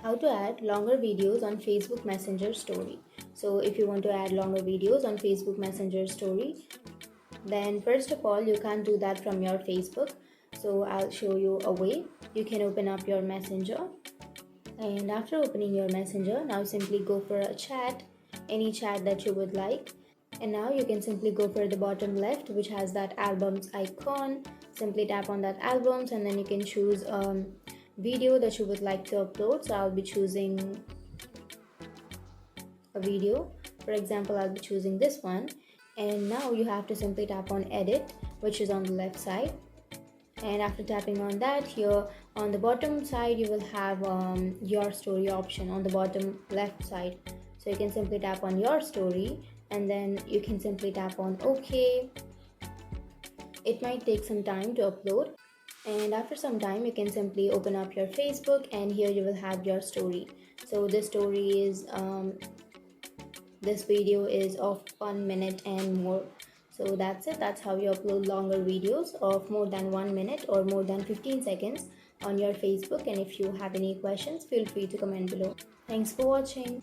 How to add longer videos on Facebook Messenger story. So if you want to add longer videos on Facebook Messenger story, then first of all you can't do that from your Facebook. So I'll show you a way. You can open up your Messenger, and after opening your Messenger, now simply go for a chat, any chat that you would like. And now you can simply go for the bottom left, which has that albums icon. Simply tap on that albums, and then you can choose video that you would like to upload. So I'll be choosing a video. For example, I'll be choosing this one. And now you have to simply tap on edit, which is on the left side. And after tapping on that, here on the bottom side you will have your story option on the bottom left side. So you can simply tap on your story, and then you can simply tap on OK. It might take some time to upload, and after some time you can simply open up your Facebook, and here you will have your story. So this story is this video is of 1 minute and more. So that's it. That's how you upload longer videos of more than 1 minute or more than 15 seconds on your Facebook. And if you have any questions, feel free to comment below. Thanks for watching.